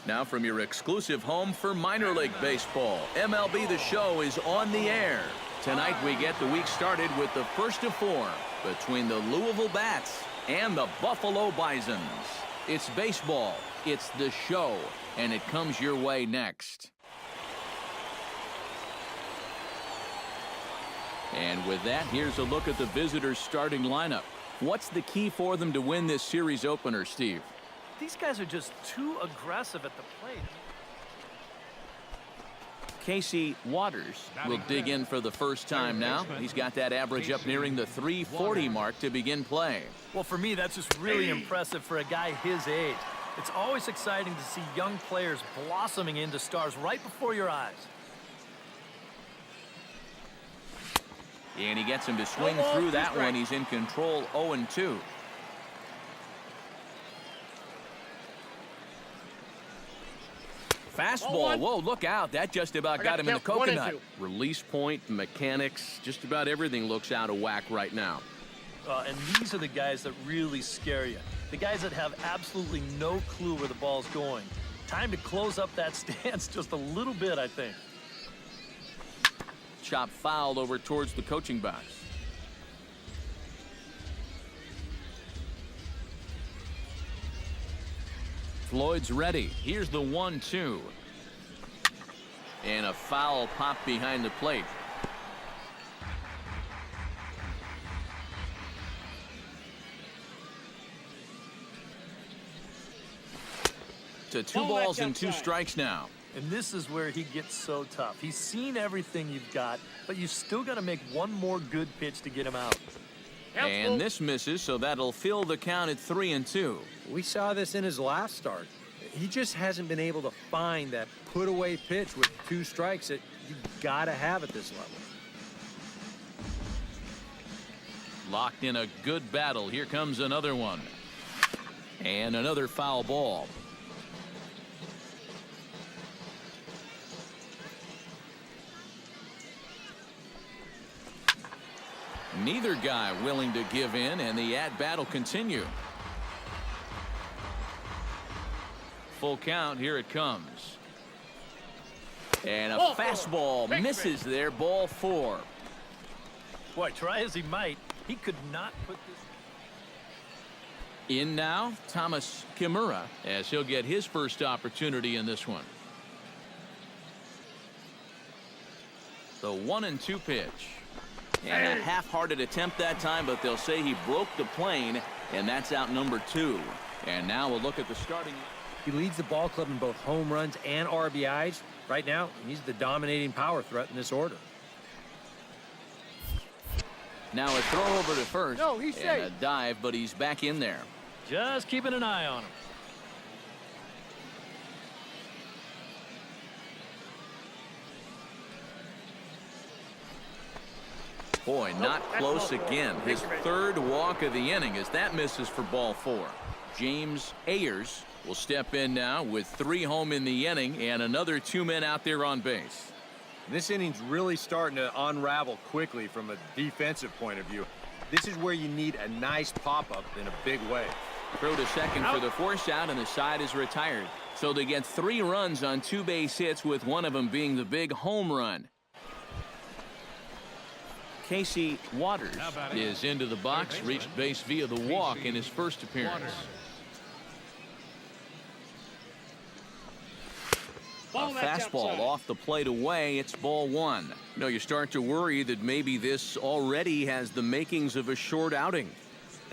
Now from your exclusive home for minor league baseball, MLB The Show is on the air. Tonight we get the week started with the first of four between the Louisville Bats and the Buffalo Bisons. It's baseball, it's The Show, and it comes your way next. And with that, here's a look at the visitors' starting lineup. What's the key for them to win this series opener, Steve? These guys are just too aggressive at the plate. Casey Waters will dig in for the first time now. He's got that average up nearing the 340 mark to begin play. Well, for me, that's just really impressive for a guy his age. It's always exciting to see young players blossoming into stars right before your eyes. And he gets him to swing through that one. He's in control, 0-2. Fastball. Whoa, look out. That just about got him in the coconut. Release point, mechanics, just about everything looks out of whack right now. And these are the guys that really scare you. The guys that have absolutely no clue where the ball's going. Time to close up that stance just a little bit, I think. Chop fouled over towards the coaching box. Floyd's ready. Here's the 1-2. And a foul pop behind the plate. To 2 balls and 2 strikes now. And this is where he gets so tough. He's seen everything you've got, but you've still got to make one more good pitch to get him out. And this misses, so that'll fill the count at 3-2. We saw this in his last start. He just hasn't been able to find that put-away pitch with 2 strikes that you got to have at this level. Locked in a good battle. Here comes another one. And another foul ball. Neither guy willing to give in, and the at-bat will continue. Full count, here it comes. And a fastball misses there, ball 4. Boy, try as he might, he could not put this. In now, Thomas Kimura, as he'll get his first opportunity in this one. The 1-2 pitch. And a half-hearted attempt that time, but they'll say he broke the plane, and that's out number 2. And now we'll look at the starting. He leads the ball club in both home runs and RBIs. Right now, he's the dominating power threat in this order. Now a throw over to first. No, he's and safe. A dive, but he's back in there. Just keeping an eye on him. Boy, not close again. His 3rd walk of the inning as that misses for ball 4. James Ayers will step in now with 3 home in the inning and another 2 men out there on base. This inning's really starting to unravel quickly from a defensive point of view. This is where you need a nice pop-up in a big way. Throw to second for the force out, and the side is retired. So they get 3 runs on 2 base hits, with one of them being the big home run. Casey Waters is into the box, reached base via the walk in his first appearance. A fastball off the plate away. It's ball 1. You know, you start to worry that maybe this already has the makings of a short outing.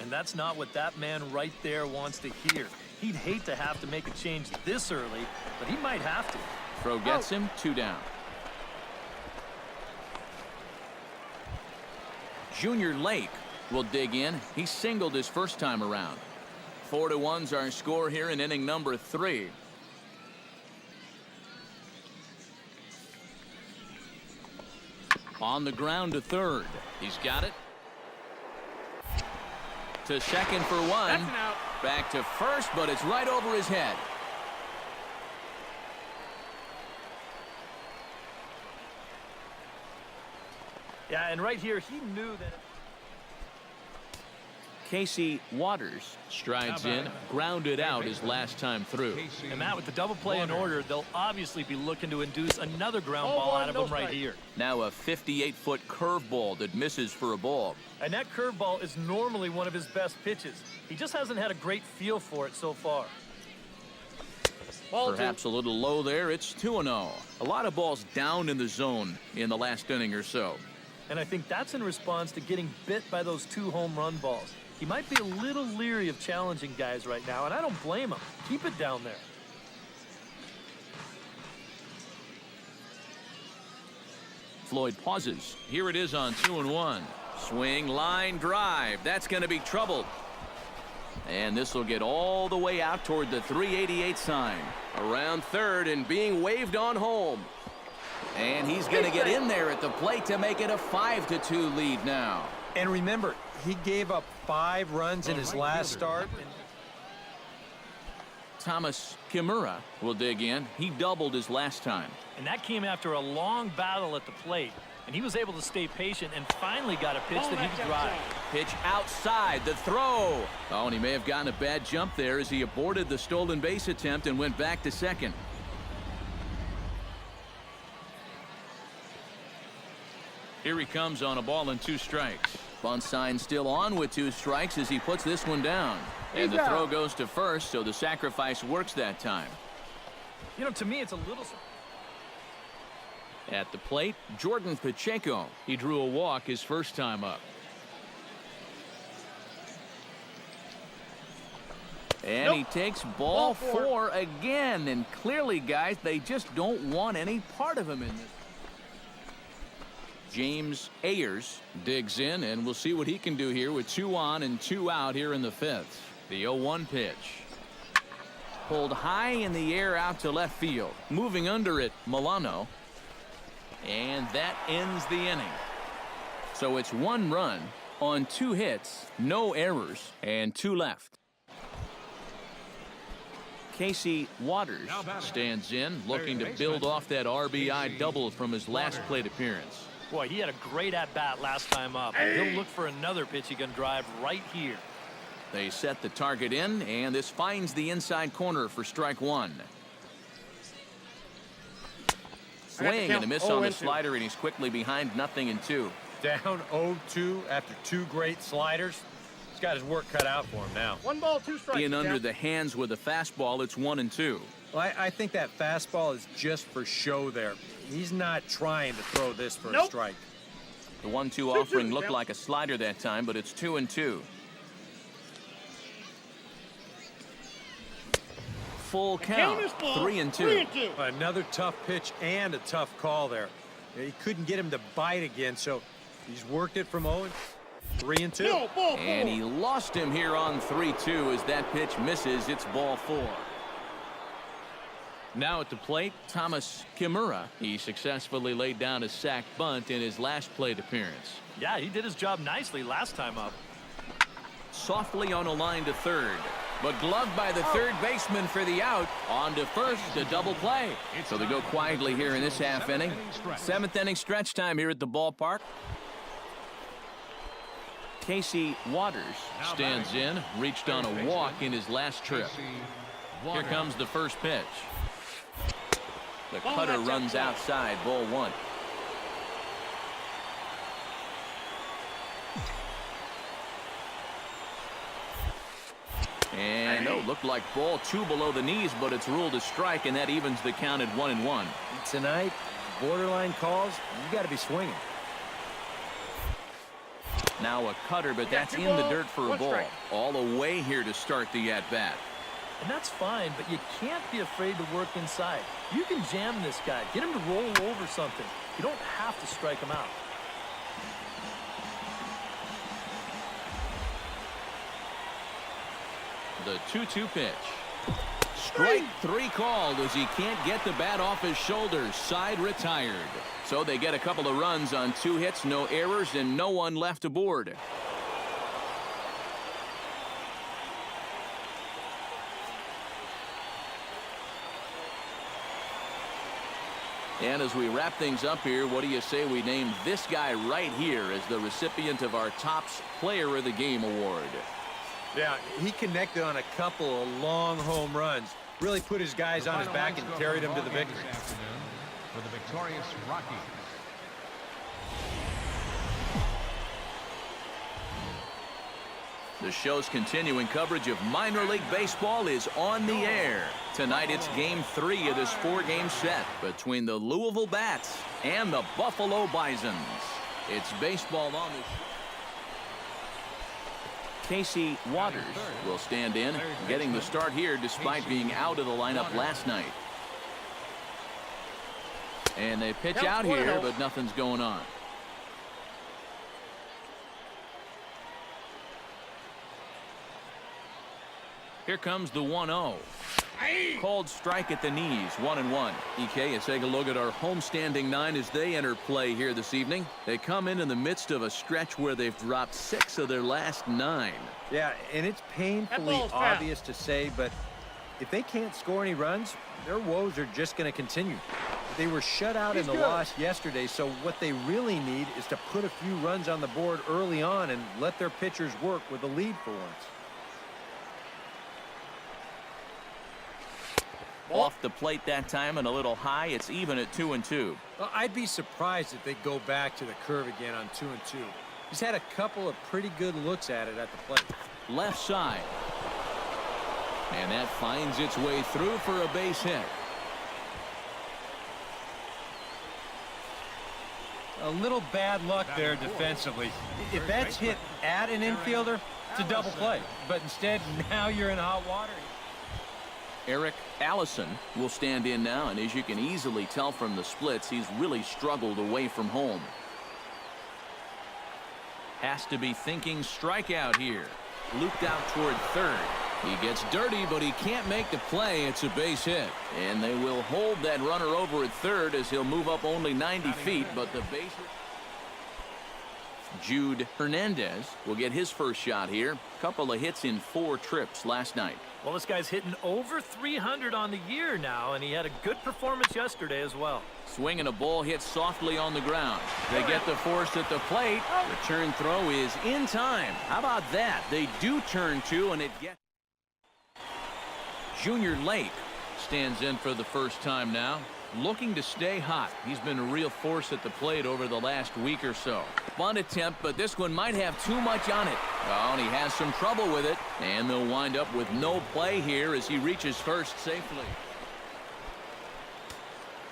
And that's not what that man right there wants to hear. He'd hate to have to make a change this early, but he might have to. Throw gets him, 2 down. Junior Lake will dig in. He singled his first time around. 4-1's our score here in inning number 3. On the ground to third. He's got it. To second for 1. That's an out. Back to first, but it's right over his head. Yeah, and right here, he knew that. Casey Waters strides in, grounded out his last time through. And Matt, with the double play in order, they'll obviously be looking to induce another ground ball out of him right here. Now a 58-foot curveball that misses for a ball. And that curveball is normally one of his best pitches. He just hasn't had a great feel for it so far. Perhaps a little low there. It's 2-0. A lot of balls down in the zone in the last inning or so. And I think that's in response to getting bit by those 2 home run balls. He might be a little leery of challenging guys right now, and I don't blame him. Keep it down there. Floyd pauses. Here it is on 2-1. Swing, line, drive. That's going to be troubled. And this will get all the way out toward the 388 sign. Around third and being waved on home. And he's going to get in there at the plate to make it a 5-2 lead now. And remember, he gave up 5 runs in his last start. Thomas Kimura will dig in. He doubled his last time. And that came after a long battle at the plate. And he was able to stay patient and finally got a pitch that he could drive. Pitch outside, the throw. Oh, and he may have gotten a bad jump there as he aborted the stolen base attempt and went back to second. Here he comes on a ball and 2 strikes. Bunt sign still on with 2 strikes as he puts this one down. And the throw goes to first, so the sacrifice works that time. You know, to me, it's a little... At the plate, Jordan Pacheco. He drew a walk his first time up. And he takes ball 4 again. And clearly, guys, they just don't want any part of him in this. James Ayers digs in, and we'll see what he can do here with 2 on and 2 out here in the 5th. The 0-1 pitch. Pulled high in the air out to left field. Moving under it, Milano. And that ends the inning. So it's 1 run on 2 hits, no errors, and 2 left. Casey Waters stands in, looking to build off that RBI double from his last plate appearance. Boy, he had a great at-bat last time up. He'll look for another pitch he can drive right here. They set the target in, and this finds the inside corner for strike 1. Swing and a miss on the slider, and he's quickly behind 0-2. Down 0-2 after 2 great sliders. He's got his work cut out for him now. 1 ball, 2 strikes. In under the hands with a fastball, it's 1-2. Well, I think that fastball is just for show there. He's not trying to throw this for a strike. The 1-2 offering looked like a slider that time, but it's 2-2. Full count, 3-2. Another tough pitch and a tough call there. He couldn't get him to bite again, so he's worked it from 0, 3-2. And he lost him here on 3-2 as that pitch misses. It's ball 4. Now at the plate, Thomas Kimura. He successfully laid down a sac bunt in his last plate appearance. Yeah, he did his job nicely last time up. Softly on a line to third, but gloved by the third baseman for the out. On to first, the double play. So they go quietly here in this half inning. 7th inning stretch time here at the ballpark. Casey Waters stands in, reached on a walk in his last trip. Here comes the first pitch. The cutter runs outside, ball 1. And looked like ball 2 below the knees, but it's ruled a strike, and that evens the count at 1-1. Tonight, borderline calls, you got to be swinging. Now a cutter, but that's in the dirt for a ball. All the way here to start the at-bat. And that's fine, but you can't be afraid to work inside. You can jam this guy. Get him to roll over something. You don't have to strike him out. The 2-2 pitch. Strike 3 called as he can't get the bat off his shoulders. Side retired. So they get a couple of runs on 2 hits, no errors, and no one left aboard. And as we wrap things up here, what do you say we name this guy right here as the recipient of our Topps Player of the Game award? Yeah, he connected on a couple of long home runs. Really put his guys on his back and carried them to the victory. This afternoon for the victorious Rockies. The show's continuing coverage of minor league baseball is on the air. Tonight it's Game 3 of this 4-game set between the Louisville Bats and the Buffalo Bisons. It's baseball on the show. Casey Waters will stand in, getting the start here despite being out of the lineup last night. And they pitch out here, but nothing's going on. Here comes the 1-0. Called strike at the knees, 1-1. EK, let's take a look at our homestanding 9 as they enter play here this evening. They come in the midst of a stretch where they've dropped 6 of their last 9. Yeah, and it's painfully obvious to say, but if they can't score any runs, their woes are just going to continue. They were shut out in the loss yesterday, so what they really need is to put a few runs on the board early on and let their pitchers work with the lead for once. Off the plate that time and a little high. It's even at 2-2. Well, I'd be surprised if they go back to the curve again on 2-2. He's had a couple of pretty good looks at it at the plate. Left side. And that finds its way through for a base hit. A little bad luck there defensively. If that's hit at an infielder, it's a double play. But instead, now you're in hot water. Eric Allison will stand in now, and as you can easily tell from the splits, he's really struggled away from home. Has to be thinking strikeout here. Looped out toward third. He gets dirty, but he can't make the play. It's a base hit. And they will hold that runner over at third as he'll move up only 90 feet, but the base hit. Jude Hernandez will get his first shot here. Couple of hits in 4 trips last night. Well, this guy's hitting over 300 on the year now, and he had a good performance yesterday as well. Swinging a ball hit softly on the ground. They get the force at the plate. Return throw is in time. How about that? They do turn 2, and it gets. Junior Lake stands in for the first time now. Looking to stay hot. He's been a real force at the plate over the last week or so. Bunt attempt, but this one might have too much on it. Oh, and he has some trouble with it. And they'll wind up with no play here as he reaches first safely.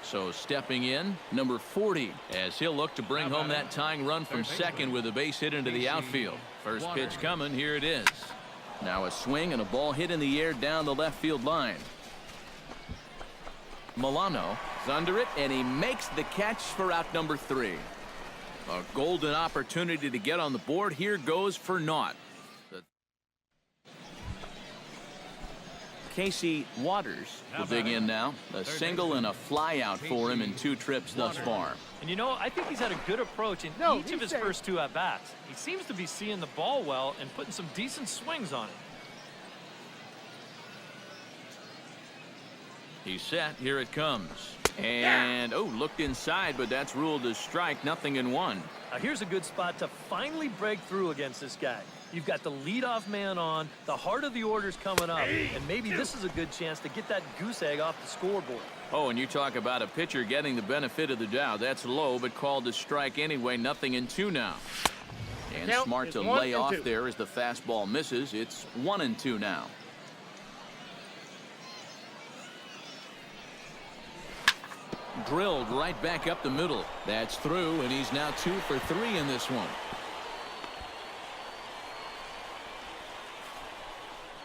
So stepping in, number 40, as he'll look to bring home that tying run from second with a base hit into the outfield. First pitch coming, here it is. Now a swing and a ball hit in the air down the left field line. Milano is under it, and he makes the catch for out number 3. A golden opportunity to get on the board. Here goes for naught. Casey Waters will dig in now. A single and a fly out for him in 2 trips thus far. And you know, I think he's had a good approach in each of his first 2 at-bats. He seems to be seeing the ball well and putting some decent swings on it. He's set. Here it comes. And, looked inside, but that's ruled as strike. Nothing in 1. Now here's a good spot to finally break through against this guy. You've got the leadoff man on, the heart of the order's coming up, and maybe this is a good chance to get that goose egg off the scoreboard. Oh, and you talk about a pitcher getting the benefit of the doubt. That's low, but called a strike anyway. Nothing in 2 now. And smart to lay off there as the fastball misses. It's 1-2 now. Drilled right back up the middle. That's through, and he's now 2 for 3 in this one.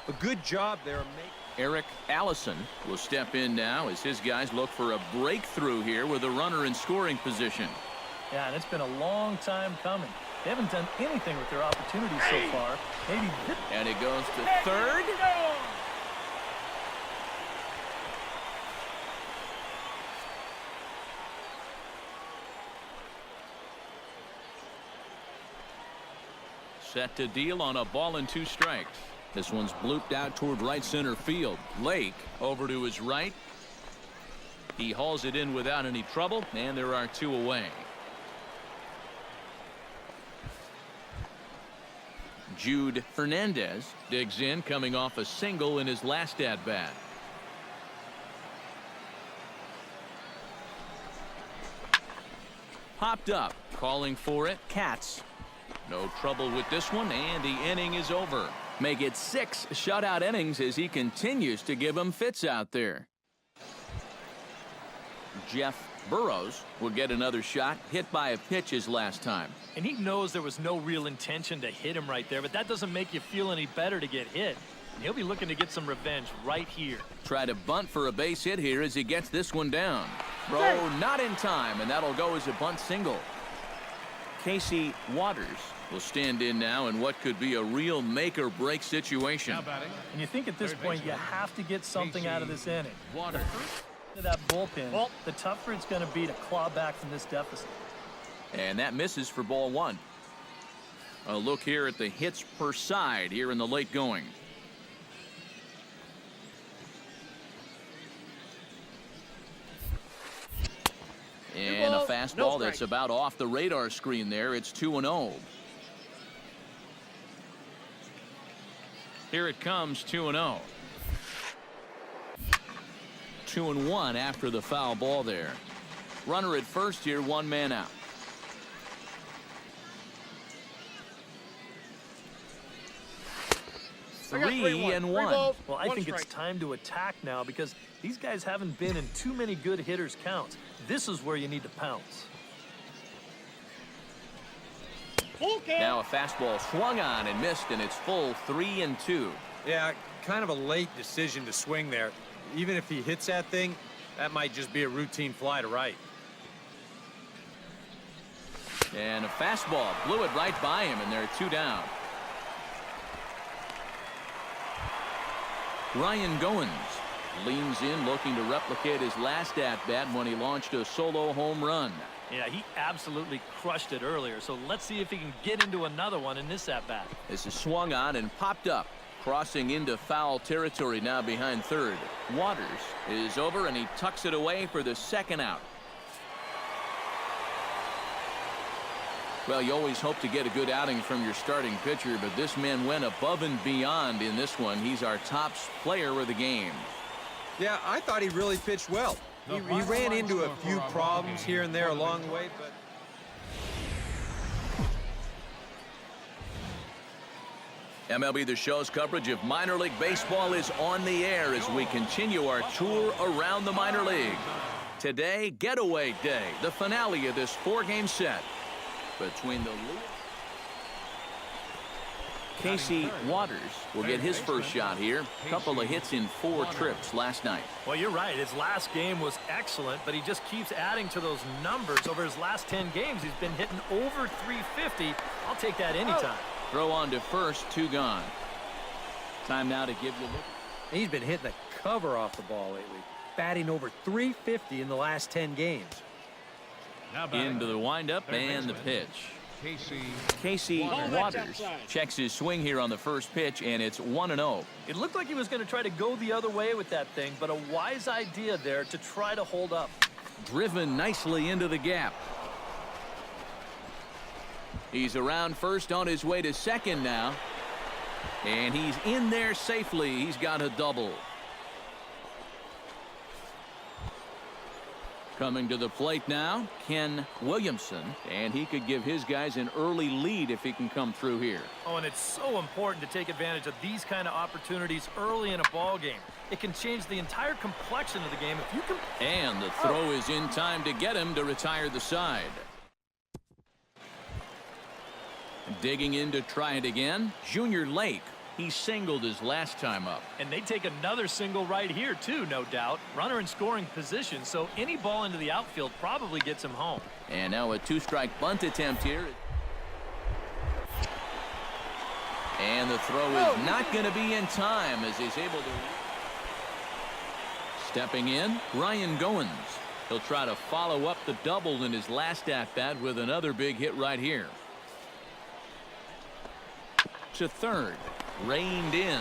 A good job there. Eric Allison will step in now as his guys look for a breakthrough here with a runner in scoring position. Yeah, and it's been a long time coming. They haven't done anything with their opportunities so far. Maybe this. And it goes to third. Set to deal on a ball and 2 strikes. This one's blooped out toward right center field. Lake over to his right. He hauls it in without any trouble, and there are 2 away. Jude Fernandez digs in, coming off a single in his last at-bat. Popped up, calling for it, Katz. No trouble with this one, and the inning is over. Make it 6 shutout innings as he continues to give them fits out there. Jeff Burrows will get another shot, hit by a pitch his last time. And he knows there was no real intention to hit him right there, but that doesn't make you feel any better to get hit. And he'll be looking to get some revenge right here. Try to bunt for a base hit here as he gets this one down. Throw not in time, and that'll go as a bunt single. Casey Waters will stand in now in what could be a real make-or-break situation. And you think at this point you have to get something out of this inning. Waters. To that bullpen, the tougher it's going to be to claw back from this deficit. And that misses for ball 1. A look here at the hits per side here in the late going. And a fastball that's about off the radar screen there. It's 2-0. Here it comes, 2-0. 2-1 after the foul ball there. Runner at first here, 1 man out. 3-1. Well, I think it's time to attack now because these guys haven't been in too many good hitters' counts. This is where you need to pounce. Now a fastball swung on and missed, and it's full 3-2. Yeah, kind of a late decision to swing there. Even if he hits that thing, that might just be a routine fly to right. And a fastball blew it right by him, and they're 2 down. Ryan Goins leans in, looking to replicate his last at-bat when he launched a solo home run. Yeah, he absolutely crushed it earlier, so let's see if he can get into another one in this at-bat. This is swung on and popped up, crossing into foul territory now behind third. Waters is over, and he tucks it away for the 2nd out. Well, you always hope to get a good outing from your starting pitcher, but this man went above and beyond in this one. He's our top player of the game. Yeah, I thought he really pitched well. He ran into a few problems here and there along the way, but... MLB The Show's coverage of minor league baseball is on the air as we continue our tour around the minor league. Today, Getaway Day, the finale of this 4-game set between the... Casey Waters will get his first shot here. Couple of hits in 4 trips last night. Well, you're right. His last game was excellent, but he just keeps adding to those numbers. Over his last 10 games, he's been hitting over 350. I'll take that anytime. Throw on to first, 2 gone. Time now to give you a look. He's been hitting the cover off the ball lately, batting over 350 in the last 10 games. Into the windup and the pitch. Casey Waters checks his swing here on the first pitch, and it's 1-0. It looked like he was going to try to go the other way with that thing, but a wise idea there to try to hold up. Driven nicely into the gap. He's around first, on his way to second now. And he's in there safely. He's got a double. Coming to the plate now, Ken Williamson, and he could give his guys an early lead if he can come through here. Oh, and it's so important to take advantage of these kind of opportunities early in a ball game. It can change the entire complexion of the game if you can. And the throw is in time to get him to retire the side. Digging in to try it again, Junior Lake. He singled his last time up. And they take another single right here, too, no doubt. Runner in scoring position, so any ball into the outfield probably gets him home. And now a 2-strike bunt attempt here. And the throw is not going to be in time as he's able to. Stepping in, Ryan Goins. He'll try to follow up the double in his last at-bat with another big hit right here. To third. Reined in.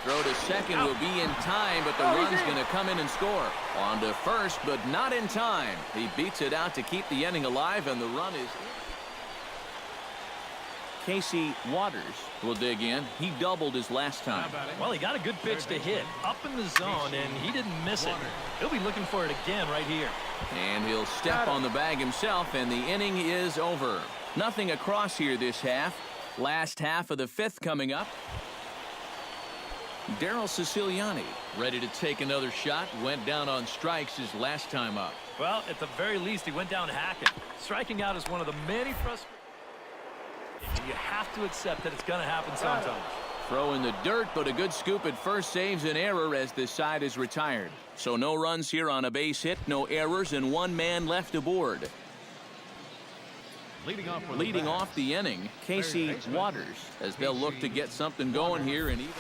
Throw to second will be in time, but the run's going to come in and score. On to first, but not in time. He beats it out to keep the inning alive, and the run is Casey Waters will dig in. He doubled his last time. Well, he got a good pitch to hit up in the zone, and he didn't miss it. He'll be looking for it again right here. And he'll step on the bag himself, and the inning is over. Nothing across here this half. Last half of the fifth coming up. Daryl Siciliani ready to take another shot. Went down on strikes his last time up. Well, at the very least, he went down hacking. Striking out is one of the many frustrations. You have to accept that it's going to happen sometimes. Throw in the dirt, but a good scoop at first saves an error as the side is retired. So no runs here on a base hit, no errors, and one man left aboard. Leading off the inning, Casey Waters, as they'll look to get something going here. And even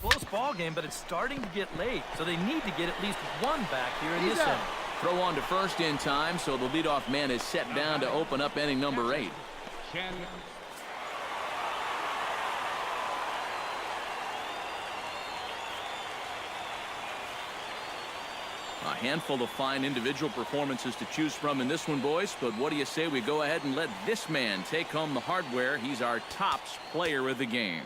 close ball game, but it's starting to get late, so they need to get at least one back here in this inning. Throw on to first in time, so the leadoff man is set down to open up inning number 8. A handful of fine individual performances to choose from in this one, boys. But what do you say we go ahead and let this man take home the hardware? He's our tops player of the game.